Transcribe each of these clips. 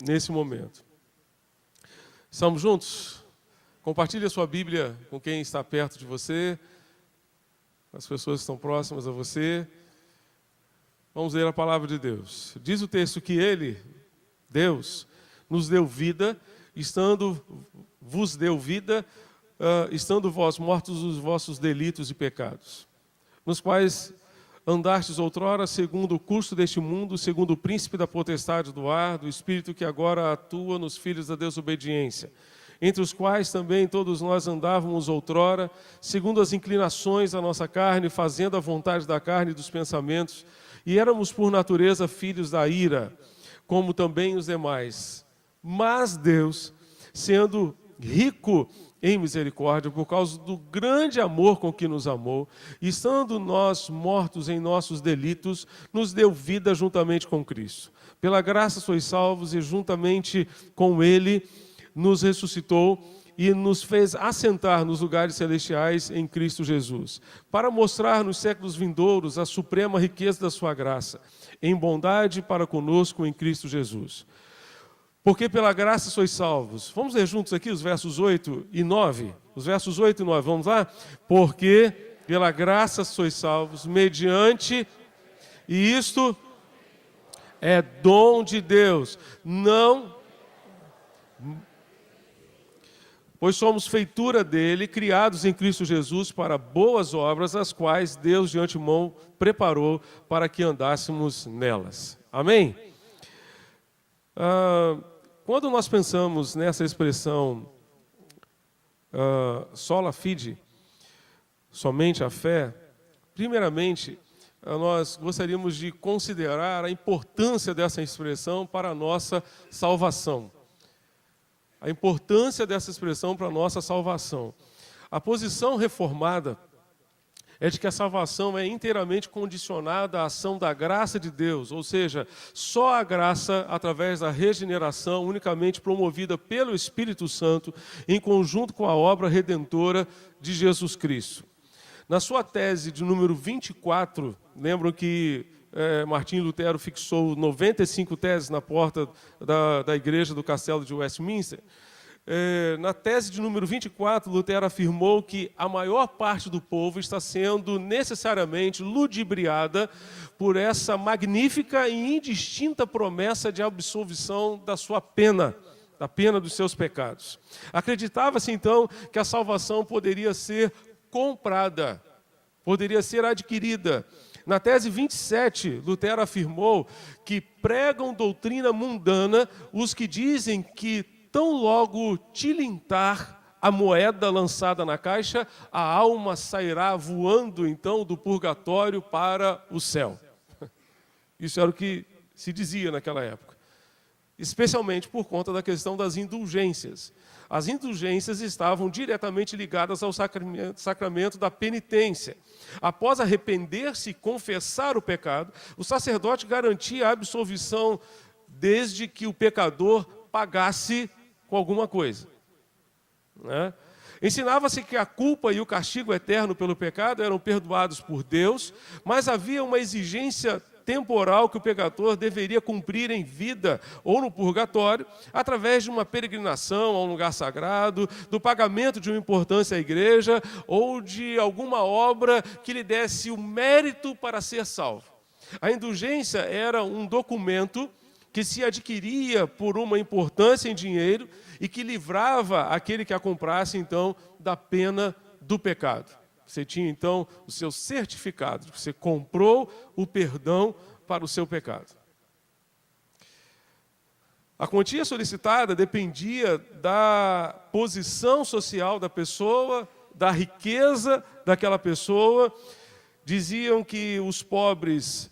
nesse momento. Estamos juntos? Compartilhe a sua Bíblia com quem está perto de você, as pessoas que estão próximas a você. Vamos ler a palavra de Deus. Diz o texto que Ele, Deus, nos deu vida, vos deu vida, estando vós mortos os vossos delitos e pecados, nos quais andastes outrora segundo o curso deste mundo, segundo o príncipe da potestade do ar, do espírito que agora atua nos filhos da desobediência, entre os quais também todos nós andávamos outrora, segundo as inclinações da nossa carne, fazendo a vontade da carne e dos pensamentos, e éramos por natureza filhos da ira, como também os demais. Mas Deus, sendo rico em misericórdia, por causa do grande amor com que nos amou, e estando nós mortos em nossos delitos, nos deu vida juntamente com Cristo. Pela graça sois salvos, e juntamente com Ele nos ressuscitou e nos fez assentar nos lugares celestiais em Cristo Jesus, para mostrar nos séculos vindouros a suprema riqueza da sua graça, em bondade para conosco em Cristo Jesus. Porque pela graça sois salvos. Vamos ler juntos aqui os versos 8 e 9. Os versos 8 e 9, vamos lá? Porque pela graça sois salvos, mediante, e isto é dom de Deus, não... Pois somos feitura dele, criados em Cristo Jesus para boas obras, as quais Deus de antemão preparou para que andássemos nelas. Amém? Quando nós pensamos nessa expressão sola fide, somente a fé, primeiramente, nós gostaríamos de considerar a importância dessa expressão para a nossa salvação. A importância dessa expressão para a nossa salvação. A posição reformada é de que a salvação é inteiramente condicionada à ação da graça de Deus, ou seja, só a graça, através da regeneração, unicamente promovida pelo Espírito Santo, em conjunto com a obra redentora de Jesus Cristo. Na sua tese de número 24, lembram que Martim Lutero fixou 95 teses na porta da igreja do Castelo de Westminster. Na tese de número 24, Lutero afirmou que a maior parte do povo está sendo necessariamente ludibriada por essa magnífica e indistinta promessa de absolvição da sua pena, da pena dos seus pecados. Acreditava-se, então, que a salvação poderia ser comprada, poderia ser adquirida. Na tese 27, Lutero afirmou que pregam doutrina mundana os que dizem que tão logo tilintar a moeda lançada na caixa, a alma sairá voando então do purgatório para o céu. Isso era o que se dizia naquela época. Especialmente por conta da questão das indulgências. As indulgências estavam diretamente ligadas ao sacramento da penitência. Após arrepender-se e confessar o pecado, o sacerdote garantia a absolvição desde que o pecador pagasse com alguma coisa. Ensinava-se que a culpa e o castigo eterno pelo pecado eram perdoados por Deus, mas havia uma exigência temporal que o pecador deveria cumprir em vida ou no purgatório, através de uma peregrinação a um lugar sagrado, do pagamento de uma importância à igreja ou de alguma obra que lhe desse o mérito para ser salvo. A indulgência era um documento que se adquiria por uma importância em dinheiro e que livrava aquele que a comprasse, então, da pena do pecado. Você tinha, então, o seu certificado. Você comprou o perdão para o seu pecado. A quantia solicitada dependia da posição social da pessoa, da riqueza daquela pessoa. Diziam que os pobres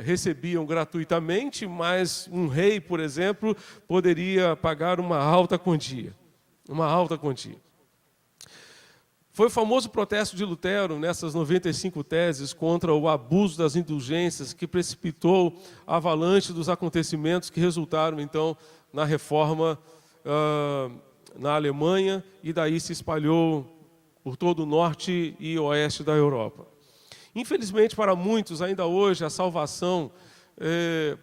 recebiam gratuitamente, mas um rei, por exemplo, poderia pagar uma alta quantia. Uma alta quantia. Foi o famoso protesto de Lutero nessas 95 teses contra o abuso das indulgências que precipitou a avalanche dos acontecimentos que resultaram, então, na reforma na Alemanha e daí se espalhou por todo o norte e oeste da Europa. Infelizmente, para muitos, ainda hoje, a salvação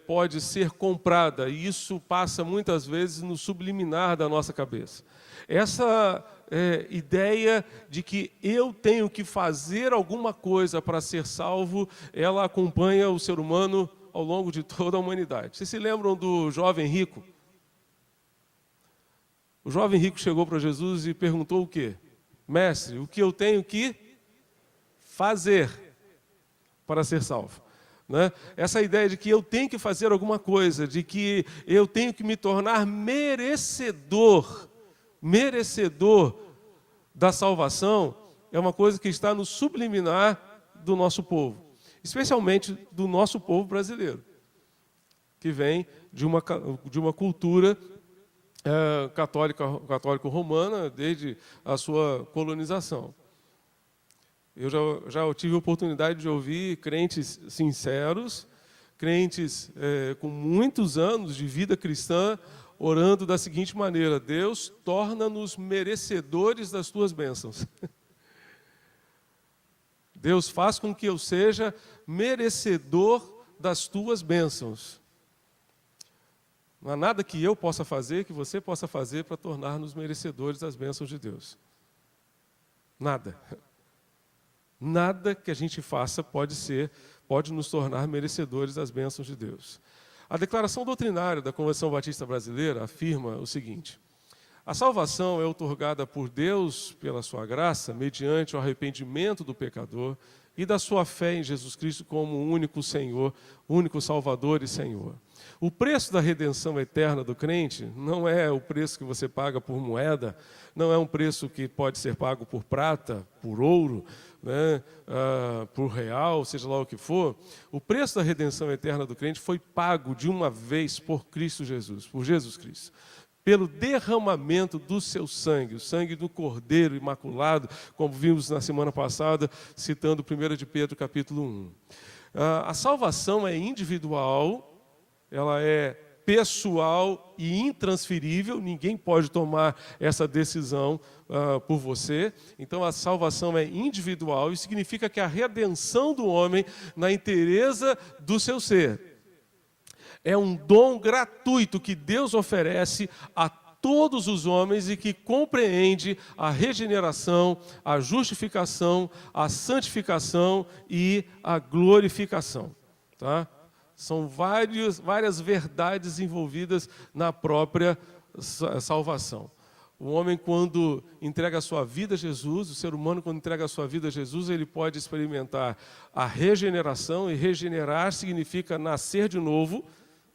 pode ser comprada, e isso passa muitas vezes no subliminar da nossa cabeça. Essa ideia de que eu tenho que fazer alguma coisa para ser salvo, ela acompanha o ser humano ao longo de toda a humanidade. Vocês se lembram do jovem rico? O jovem rico chegou para Jesus e perguntou o quê? Mestre, o que eu tenho que fazer para ser salvo? Né? Essa ideia de que eu tenho que fazer alguma coisa, de que eu tenho que me tornar merecedor da salvação, é uma coisa que está no subliminar do nosso povo, especialmente do nosso povo brasileiro, que vem de uma cultura católico-romana desde a sua colonização. Eu já tive a oportunidade de ouvir crentes sinceros, crentes com muitos anos de vida cristã, orando da seguinte maneira: Deus, torna-nos merecedores das tuas bênçãos. Deus, faz com que eu seja merecedor das tuas bênçãos. Não há nada que eu possa fazer, que você possa fazer para tornar-nos merecedores das bênçãos de Deus. Nada. Nada que a gente faça pode nos tornar merecedores das bênçãos de Deus. A declaração doutrinária da Convenção Batista Brasileira afirma o seguinte: a salvação é outorgada por Deus pela sua graça, mediante o arrependimento do pecador e da sua fé em Jesus Cristo como o único Senhor, único Salvador e Senhor. O preço da redenção eterna do crente não é o preço que você paga por moeda, não é um preço que pode ser pago por prata, por ouro, né, por real, seja lá o que for. O preço da redenção eterna do crente foi pago de uma vez por Cristo Jesus, por Jesus Cristo, pelo derramamento do seu sangue, o sangue do Cordeiro Imaculado, como vimos na semana passada, citando 1 de Pedro, capítulo 1. A salvação é individual, ela é pessoal e intransferível, ninguém pode tomar essa decisão por você. Então a salvação é individual e significa que a redenção do homem na inteireza do seu ser é um dom gratuito que Deus oferece a todos os homens e que compreende a regeneração, a justificação, a santificação e a glorificação. Tá? São várias verdades envolvidas na própria salvação. O homem, quando entrega a sua vida a Jesus, o ser humano, quando entrega a sua vida a Jesus, ele pode experimentar a regeneração, e regenerar significa nascer de novo,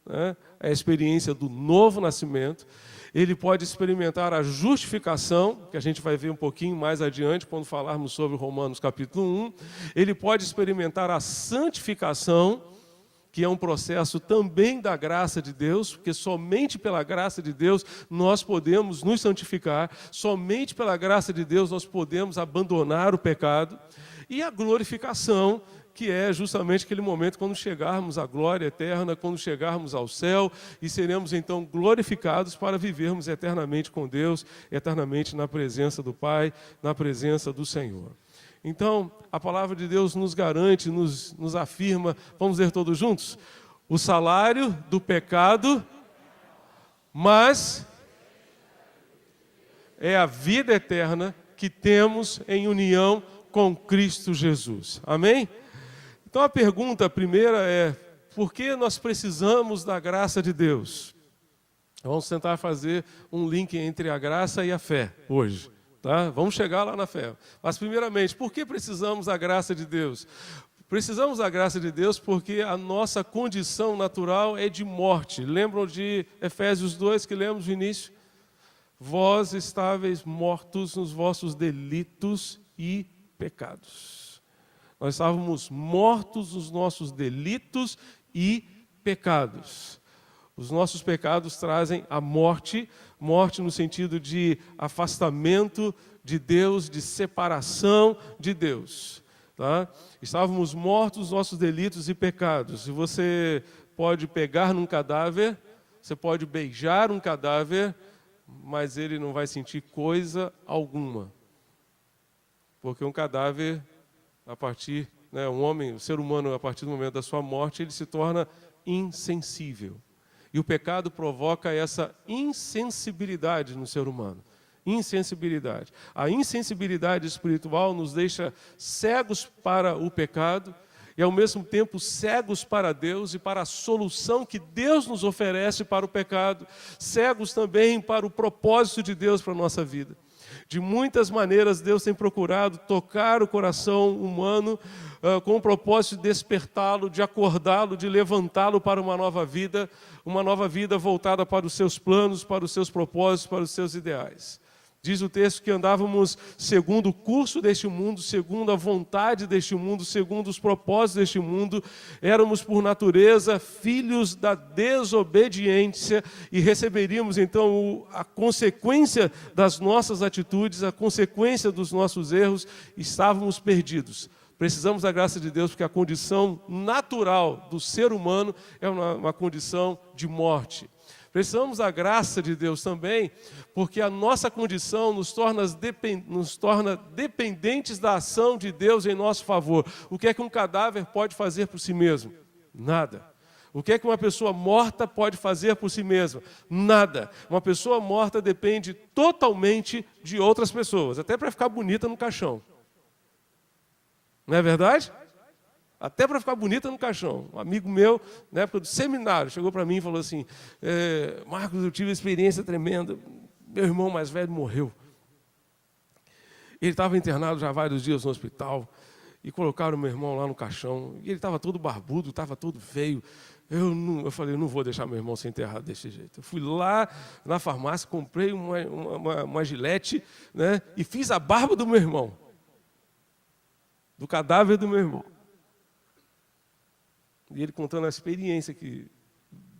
né? É a experiência do novo nascimento. Ele pode experimentar a justificação, que a gente vai ver um pouquinho mais adiante, quando falarmos sobre Romanos capítulo 1. Ele pode experimentar a santificação, que é um processo também da graça de Deus, porque somente pela graça de Deus nós podemos nos santificar, somente pela graça de Deus nós podemos abandonar o pecado. E a glorificação, que é justamente aquele momento quando chegarmos à glória eterna, quando chegarmos ao céu, e seremos então glorificados para vivermos eternamente com Deus, eternamente na presença do Pai, na presença do Senhor. Então, a palavra de Deus nos garante, nos afirma, vamos ler todos juntos? O salário do pecado, mas é a vida eterna que temos em união com Cristo Jesus. Amém? Então a pergunta primeira é: por que nós precisamos da graça de Deus? Vamos tentar fazer um link entre a graça e a fé hoje. Tá? Vamos chegar lá na fé. Mas primeiramente, por que precisamos da graça de Deus? Precisamos da graça de Deus porque a nossa condição natural é de morte. Lembram de Efésios 2 que lemos no início? Vós estáveis mortos nos vossos delitos e pecados. Nós estávamos mortos nos nossos delitos e pecados. Os nossos pecados trazem a morte, morte no sentido de afastamento de Deus, de separação de Deus. Tá? Estávamos mortos nos nossos delitos e pecados. E você pode pegar num cadáver, você pode beijar um cadáver, mas ele não vai sentir coisa alguma. Porque um cadáver, a partir né, um homem, o ser humano, a partir do momento da sua morte, ele se torna insensível. E o pecado provoca essa insensibilidade no ser humano. Insensibilidade. A insensibilidade espiritual nos deixa cegos para o pecado e, ao mesmo tempo, cegos para Deus e para a solução que Deus nos oferece para o pecado, cegos também para o propósito de Deus para a nossa vida. De muitas maneiras, Deus tem procurado tocar o coração humano com o propósito de despertá-lo, de acordá-lo, de levantá-lo para uma nova vida voltada para os seus planos, para os seus propósitos, para os seus ideais. Diz o texto que andávamos segundo o curso deste mundo, segundo a vontade deste mundo, segundo os propósitos deste mundo. Éramos, por natureza, filhos da desobediência e receberíamos, então, a consequência das nossas atitudes, a consequência dos nossos erros. Estávamos perdidos. Precisamos da graça de Deus, porque a condição natural do ser humano é uma condição de morte. Precisamos da graça de Deus também, porque a nossa condição nos torna dependentes da ação de Deus em nosso favor. O que é que um cadáver pode fazer por si mesmo? Nada. O que é que uma pessoa morta pode fazer por si mesma? Nada. Uma pessoa morta depende totalmente de outras pessoas, até para ficar bonita no caixão. Não é verdade? Até para ficar bonita no caixão. Um amigo meu, na época do seminário, chegou para mim e falou assim: Marcos, eu tive uma experiência tremenda. Meu irmão mais velho morreu. Ele estava internado já há vários dias no hospital e colocaram o meu irmão lá no caixão. E ele estava todo barbudo, estava todo feio. Eu falei, não vou deixar meu irmão ser enterrado desse jeito. Eu fui lá na farmácia, comprei uma gilete, né, e fiz a barba do meu irmão. Do cadáver do meu irmão. E ele contando a experiência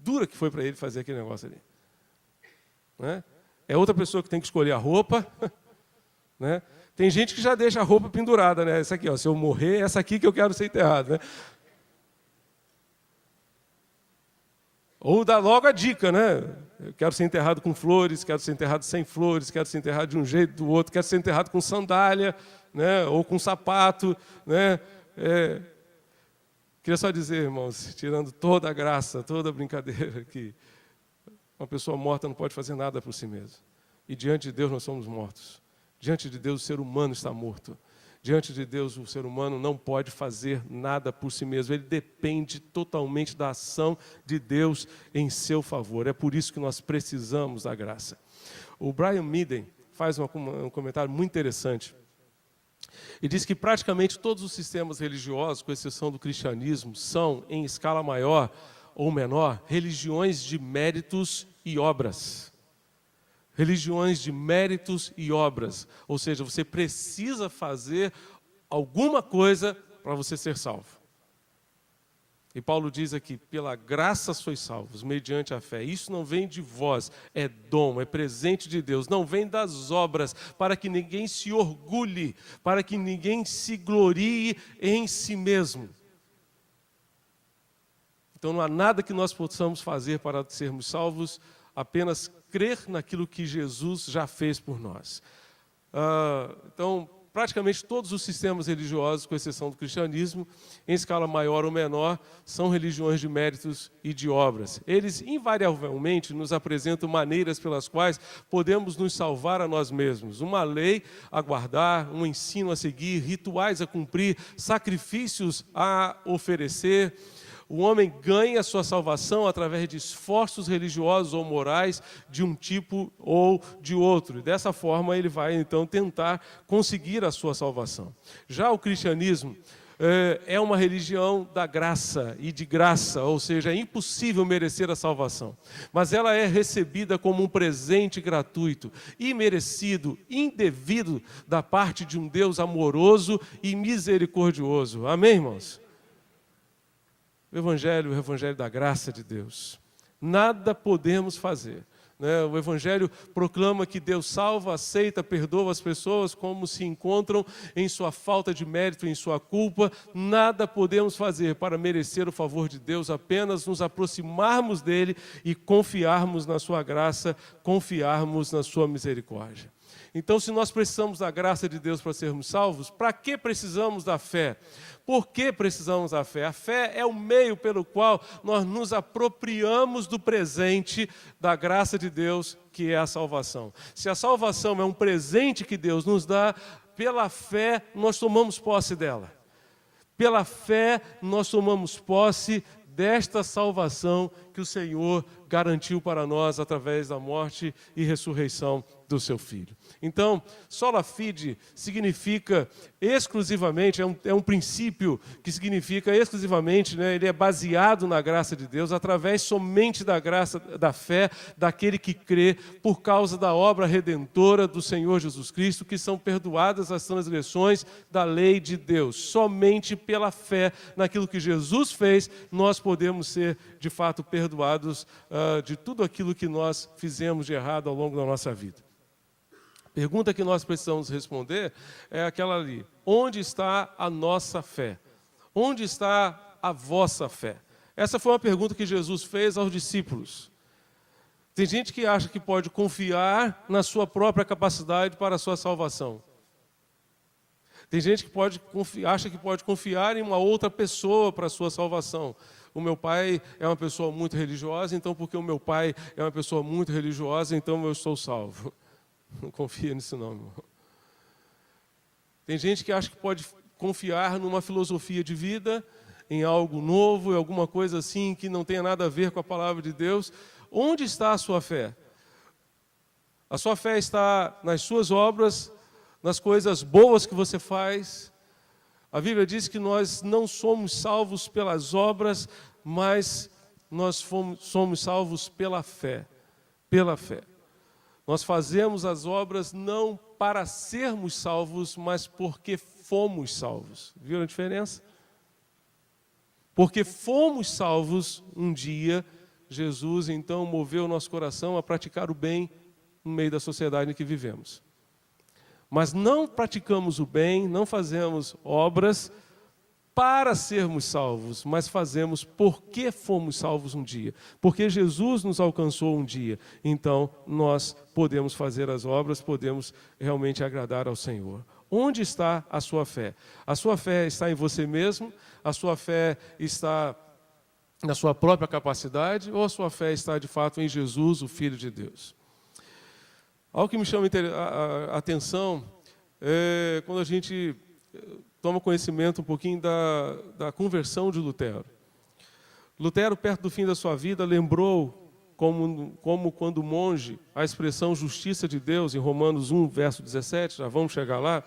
dura que foi para ele fazer aquele negócio ali. Né? É outra pessoa que tem que escolher a roupa. Né? Tem gente que já deixa a roupa pendurada. Né? Essa aqui, ó, se eu morrer, é essa aqui que eu quero ser enterrado. Né? Ou dá logo a dica, né? Eu quero ser enterrado com flores, quero ser enterrado sem flores, quero ser enterrado de um jeito, do outro, quero ser enterrado com sandália, né? Ou com sapato. Né? Queria só dizer, irmãos, tirando toda a graça, toda a brincadeira, que uma pessoa morta não pode fazer nada por si mesma. E diante de Deus nós somos mortos. Diante de Deus o ser humano está morto. Diante de Deus o ser humano não pode fazer nada por si mesmo. Ele depende totalmente da ação de Deus em seu favor. É por isso que nós precisamos da graça. O Brian Midden faz um comentário muito interessante. E diz que praticamente todos os sistemas religiosos, com exceção do cristianismo, são, em escala maior ou menor, religiões de méritos e obras. Religiões de méritos e obras. Ou seja, você precisa fazer alguma coisa para você ser salvo. E Paulo diz aqui, pela graça sois salvos, mediante a fé. Isso não vem de vós, é dom, é presente de Deus. Não vem das obras, para que ninguém se orgulhe, para que ninguém se glorie em si mesmo. Então não há nada que nós possamos fazer para sermos salvos, apenas crer naquilo que Jesus já fez por nós. Então, praticamente todos os sistemas religiosos, com exceção do cristianismo, em escala maior ou menor, são religiões de méritos e de obras. Eles, invariavelmente, nos apresentam maneiras pelas quais podemos nos salvar a nós mesmos. Uma lei a guardar, um ensino a seguir, rituais a cumprir, sacrifícios a oferecer. O homem ganha a sua salvação através de esforços religiosos ou morais de um tipo ou de outro. E dessa forma ele vai então tentar conseguir a sua salvação. Já o cristianismo é uma religião da graça e de graça, ou seja, é impossível merecer a salvação. Mas ela é recebida como um presente gratuito, imerecido, indevido da parte de um Deus amoroso e misericordioso. Amém, irmãos? O Evangelho da graça de Deus. Nada podemos fazer. Né? O Evangelho proclama que Deus salva, aceita, perdoa as pessoas como se encontram em sua falta de mérito, em sua culpa. Nada podemos fazer para merecer o favor de Deus, apenas nos aproximarmos dele e confiarmos na sua graça, confiarmos na sua misericórdia. Então, se nós precisamos da graça de Deus para sermos salvos, para que precisamos da fé? Por que precisamos da fé? A fé é o meio pelo qual nós nos apropriamos do presente da graça de Deus, que é a salvação. Se a salvação é um presente que Deus nos dá, pela fé nós tomamos posse dela. Pela fé nós tomamos posse desta salvação que o Senhor garantiu para nós através da morte e ressurreição do seu Filho. Então, sola fide significa exclusivamente, é um princípio que significa exclusivamente, ele é baseado na graça de Deus, através somente da graça, da fé, daquele que crê, por causa da obra redentora do Senhor Jesus Cristo, que são perdoadas as transgressões da lei de Deus. Somente pela fé naquilo que Jesus fez, nós podemos ser, de fato, perdoados de tudo aquilo que nós fizemos de errado ao longo da nossa vida. A pergunta que nós precisamos responder é aquela ali: onde está a nossa fé? Onde está a vossa fé? Essa foi uma pergunta que Jesus fez aos discípulos. Tem gente que acha que pode confiar na sua própria capacidade para a sua salvação. Tem gente que acha que pode confiar em uma outra pessoa para a sua salvação. O meu pai é uma pessoa muito religiosa, então porque o meu pai é uma pessoa muito religiosa, então eu estou salvo. Não confia nisso não, meu irmão. Tem gente que acha que pode confiar numa filosofia de vida, em algo novo, em alguma coisa assim que não tenha nada a ver com a palavra de Deus. Onde está a sua fé? A sua fé está nas suas obras, nas coisas boas que você faz. A Bíblia diz que nós não somos salvos pelas obras, mas nós somos salvos pela fé. Pela fé. Nós fazemos as obras não para sermos salvos, mas porque fomos salvos. Viram a diferença? Porque fomos salvos um dia, Jesus então moveu o nosso coração a praticar o bem no meio da sociedade em que vivemos. Mas não praticamos o bem, não fazemos obras para sermos salvos, mas fazemos porque fomos salvos um dia. Porque Jesus nos alcançou um dia. Então, nós podemos fazer as obras, podemos realmente agradar ao Senhor. Onde está a sua fé? A sua fé está em você mesmo? A sua fé está na sua própria capacidade? Ou a sua fé está, de fato, em Jesus, o Filho de Deus? Algo que me chama a atenção é quando a gente toma conhecimento um pouquinho da conversão de Lutero. Lutero, perto do fim da sua vida, lembrou, como quando monge, a expressão justiça de Deus, em Romanos 1, verso 17, já vamos chegar lá,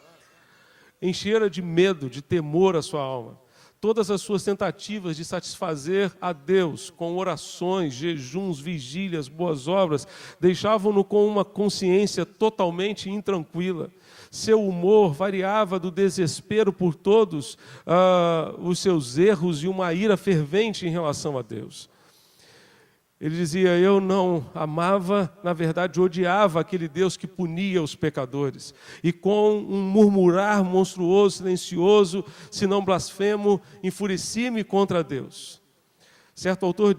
enchera de medo, de temor a sua alma. Todas as suas tentativas de satisfazer a Deus com orações, jejuns, vigílias, boas obras, deixavam-no com uma consciência totalmente intranquila. Seu humor variava do desespero por todos os seus erros e uma ira fervente em relação a Deus. Ele dizia: eu não amava, na verdade odiava aquele Deus que punia os pecadores. E com um murmurar monstruoso, silencioso, se não blasfemo, enfureci-me contra Deus. Certo autor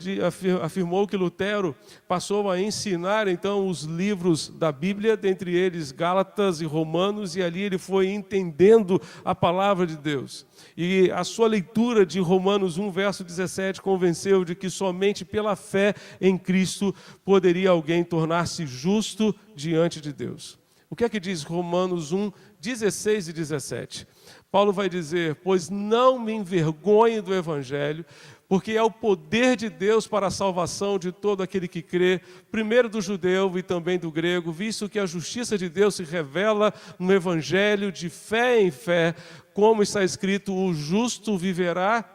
afirmou que Lutero passou a ensinar então os livros da Bíblia, dentre eles Gálatas e Romanos, e ali ele foi entendendo a palavra de Deus. E a sua leitura de Romanos 1, verso 17, convenceu de que somente pela fé em Cristo poderia alguém tornar-se justo diante de Deus. O que é que diz Romanos 1, 16 e 17? Paulo vai dizer: pois não me envergonho do Evangelho, porque é o poder de Deus para a salvação de todo aquele que crê, primeiro do judeu e também do grego, visto que a justiça de Deus se revela no Evangelho de fé em fé, como está escrito: o justo viverá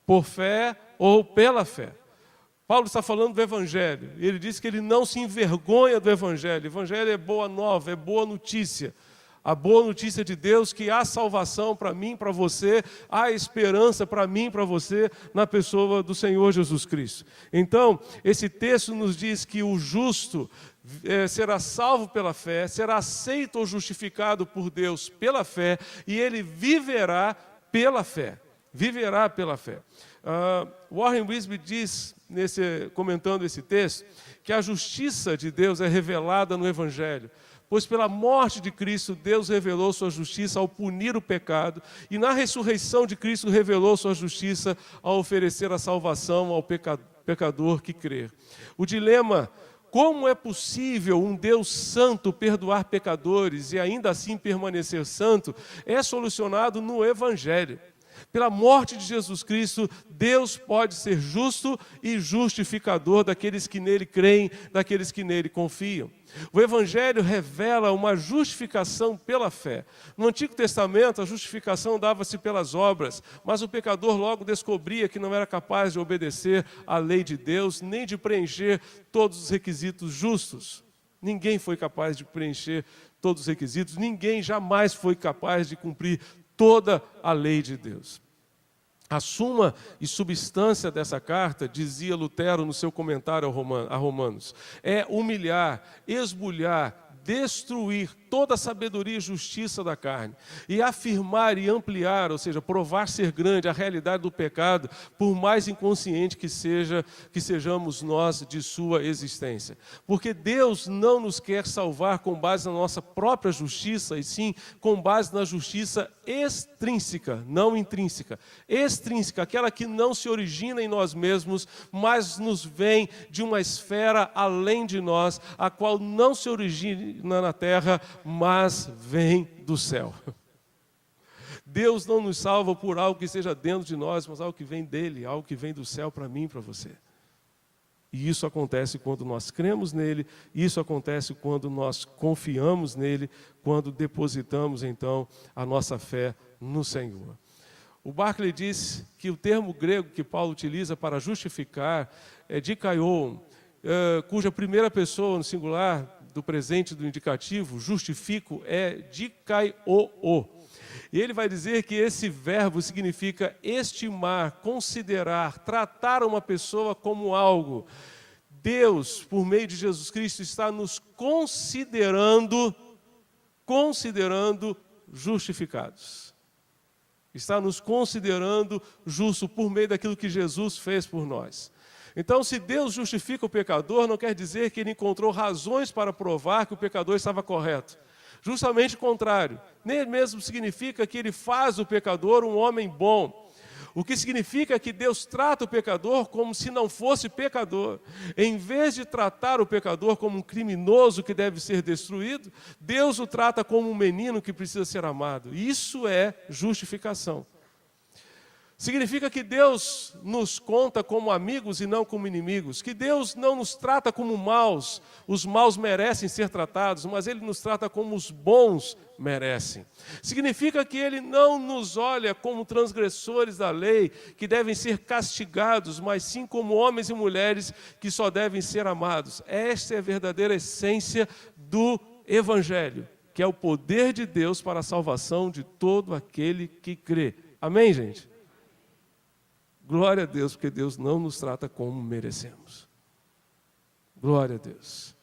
por fé ou pela fé. Paulo está falando do Evangelho, e ele diz que ele não se envergonha do Evangelho. O Evangelho é boa nova, é boa notícia. A boa notícia de Deus que há salvação para mim, para você, há esperança para mim, para você, na pessoa do Senhor Jesus Cristo. Então, esse texto nos diz que o justo será salvo pela fé, será aceito ou justificado por Deus pela fé, e ele viverá pela fé. viverá pela fé. Warren Wiersbe diz, comentando esse texto, que a justiça de Deus é revelada no Evangelho. Pois pela morte de Cristo, Deus revelou sua justiça ao punir o pecado, e na ressurreição de Cristo revelou sua justiça ao oferecer a salvação ao pecador que crer. O dilema: como é possível um Deus santo perdoar pecadores e ainda assim permanecer santo, é solucionado no Evangelho. Pela morte de Jesus Cristo, Deus pode ser justo e justificador daqueles que nele creem, daqueles que nele confiam. O Evangelho revela uma justificação pela fé. No Antigo Testamento, a justificação dava-se pelas obras, mas o pecador logo descobria que não era capaz de obedecer à lei de Deus, nem de preencher todos os requisitos justos. Ninguém foi capaz de preencher todos os requisitos, ninguém jamais foi capaz de cumprir toda a lei de Deus. A suma e substância dessa carta, dizia Lutero no seu comentário a Romanos, é humilhar, esbulhar, destruir toda a sabedoria e justiça da carne e afirmar e ampliar, ou seja, provar ser grande a realidade do pecado, por mais inconsciente que sejamos nós de sua existência. Porque Deus não nos quer salvar com base na nossa própria justiça, e sim com base na justiça extrínseca, não intrínseca. Extrínseca, aquela que não se origina em nós mesmos, mas nos vem de uma esfera além de nós, a qual não se origina na terra, mas vem do céu. Deus não nos salva por algo que esteja dentro de nós, mas algo que vem dele, algo que vem do céu para mim e para você. E isso acontece quando nós cremos nele, isso acontece quando nós confiamos nele, quando depositamos então a nossa fé no Senhor. O Barclay diz que o termo grego que Paulo utiliza para justificar é dikaion, cuja primeira pessoa no singular do presente do indicativo, justifico, é dikaioo. E ele vai dizer que esse verbo significa estimar, considerar, tratar uma pessoa como algo. Deus, por meio de Jesus Cristo, está nos considerando justificados. Está nos considerando justos por meio daquilo que Jesus fez por nós. Então, se Deus justifica o pecador, não quer dizer que ele encontrou razões para provar que o pecador estava correto. Justamente o contrário. Nem mesmo significa que ele faz o pecador um homem bom. O que significa que Deus trata o pecador como se não fosse pecador. Em vez de tratar o pecador como um criminoso que deve ser destruído, Deus o trata como um menino que precisa ser amado. Isso é justificação. Significa que Deus nos conta como amigos e não como inimigos, que Deus não nos trata como maus, os maus merecem ser tratados, mas Ele nos trata como os bons merecem. Significa que Ele não nos olha como transgressores da lei, que devem ser castigados, mas sim como homens e mulheres que só devem ser amados. Esta é a verdadeira essência do Evangelho, que é o poder de Deus para a salvação de todo aquele que crê. Amém, gente? Glória a Deus, porque Deus não nos trata como merecemos. Glória a Deus.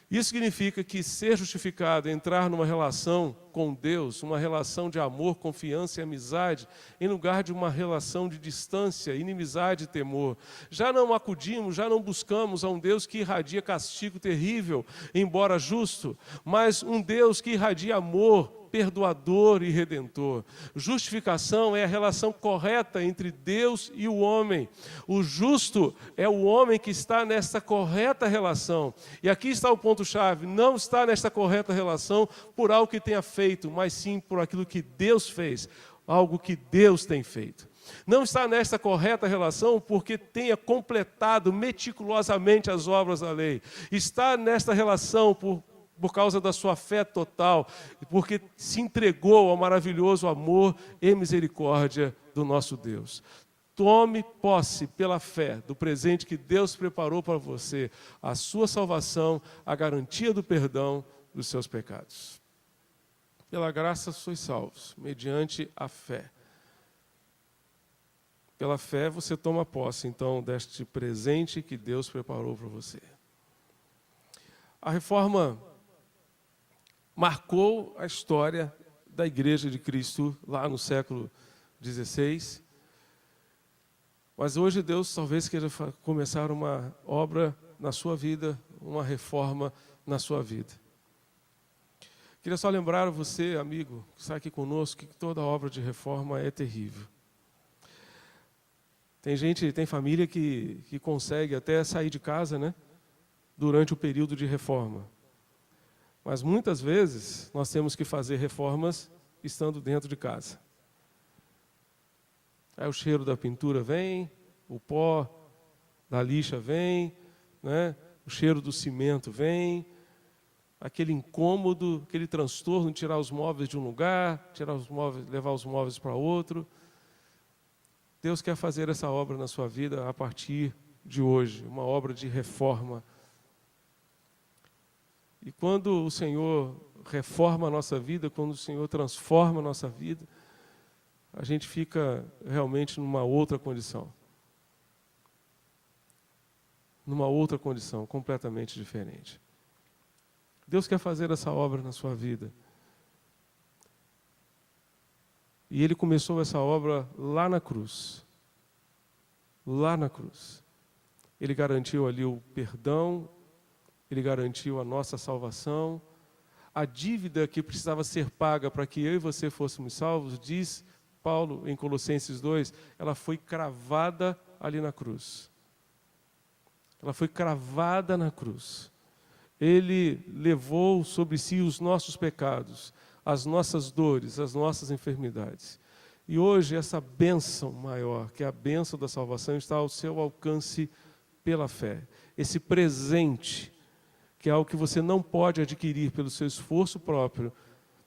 Isso significa que ser justificado, entrar numa relação com Deus, uma relação de amor, confiança e amizade, em lugar de uma relação de distância, inimizade e temor. Já não acudimos, já não buscamos a um Deus que irradia castigo terrível, embora justo, mas um Deus que irradia amor, perdoador e redentor. Justificação é a relação correta entre Deus e o homem. O justo é o homem que está nesta correta relação. E aqui está o ponto-chave: não está nesta correta relação por algo que tenha feito, mas sim por aquilo que Deus fez, algo que Deus tem feito. Não está nesta correta relação porque tenha completado meticulosamente as obras da lei. Está nesta relação por causa da sua fé total, porque se entregou ao maravilhoso amor e misericórdia do nosso Deus. Tome posse pela fé do presente que Deus preparou para você, a sua salvação, a garantia do perdão dos seus pecados. Pela graça sois salvos, mediante a fé. Pela fé você toma posse, então, deste presente que Deus preparou para você. A reforma marcou a história da Igreja de Cristo lá no século XVI, Mas hoje Deus talvez queira começar uma obra na sua vida, uma reforma na sua vida. Queria só lembrar a você, amigo, que está aqui conosco, que toda obra de reforma é terrível. Tem família que consegue até sair de casa, né, durante o período de reforma. Mas muitas vezes nós temos que fazer reformas estando dentro de casa. Aí o cheiro da pintura vem, o pó da lixa vem, né, o cheiro do cimento vem, aquele incômodo, aquele transtorno de tirar os móveis de um lugar, levar os móveis para outro. Deus quer fazer essa obra na sua vida a partir de hoje, uma obra de reforma. E quando o Senhor reforma a nossa vida, quando o Senhor transforma a nossa vida, a gente fica realmente numa outra condição. Numa outra condição, completamente diferente. Deus quer fazer essa obra na sua vida. E Ele começou essa obra lá na cruz. Lá na cruz. Ele garantiu ali o perdão, Ele garantiu a nossa salvação. A dívida que precisava ser paga para que eu e você fôssemos salvos, diz Paulo em Colossenses 2, ela foi cravada ali na cruz. Ela foi cravada na cruz. Ele levou sobre si os nossos pecados, as nossas dores, as nossas enfermidades. E hoje essa bênção maior, que é a bênção da salvação, está ao seu alcance pela fé. Esse presente, que é algo que você não pode adquirir pelo seu esforço próprio,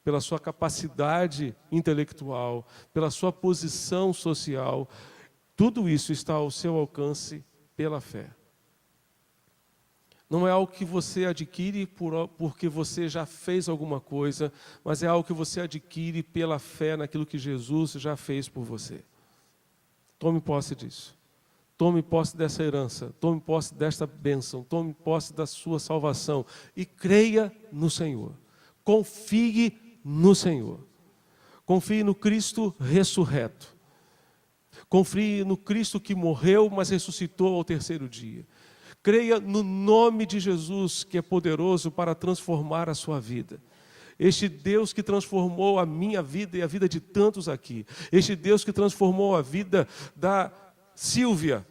pela sua capacidade intelectual, pela sua posição social, tudo isso está ao seu alcance pela fé. Não é algo que você adquire porque você já fez alguma coisa, mas é algo que você adquire pela fé naquilo que Jesus já fez por você. Tome posse disso. Tome posse dessa herança. Tome posse desta bênção. Tome posse da sua salvação. E creia no Senhor. Confie no Senhor. Confie no Cristo ressurreto. Confie no Cristo que morreu, mas ressuscitou ao terceiro dia. Creia no nome de Jesus, que é poderoso para transformar a sua vida. Este Deus que transformou a minha vida e a vida de tantos aqui. Este Deus que transformou a vida da Silvia,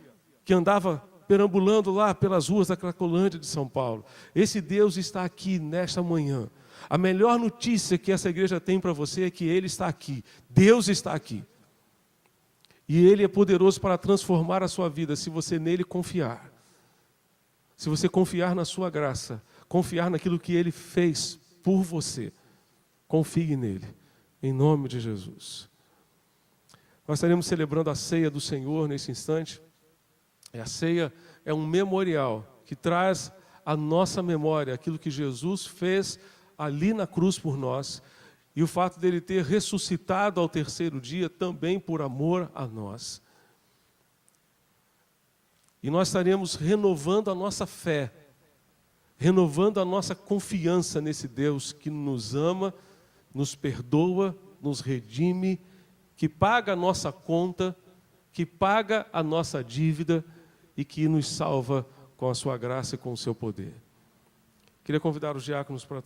que andava perambulando lá pelas ruas da Cracolândia de São Paulo. Esse Deus está aqui nesta manhã. A melhor notícia que essa igreja tem para você é que Ele está aqui. Deus está aqui. E Ele é poderoso para transformar a sua vida, se você nele confiar. Se você confiar na sua graça, confiar naquilo que Ele fez por você, confie nele, em nome de Jesus. Nós estaremos celebrando a ceia do Senhor nesse instante. E a ceia é um memorial que traz à nossa memória aquilo que Jesus fez ali na cruz por nós e o fato dele ter ressuscitado ao terceiro dia também por amor a nós. E nós estaremos renovando a nossa fé, renovando a nossa confiança nesse Deus que nos ama, nos perdoa, nos redime, que paga a nossa conta, que paga a nossa dívida e que nos salva com a sua graça e com o seu poder. Queria convidar os diáconos para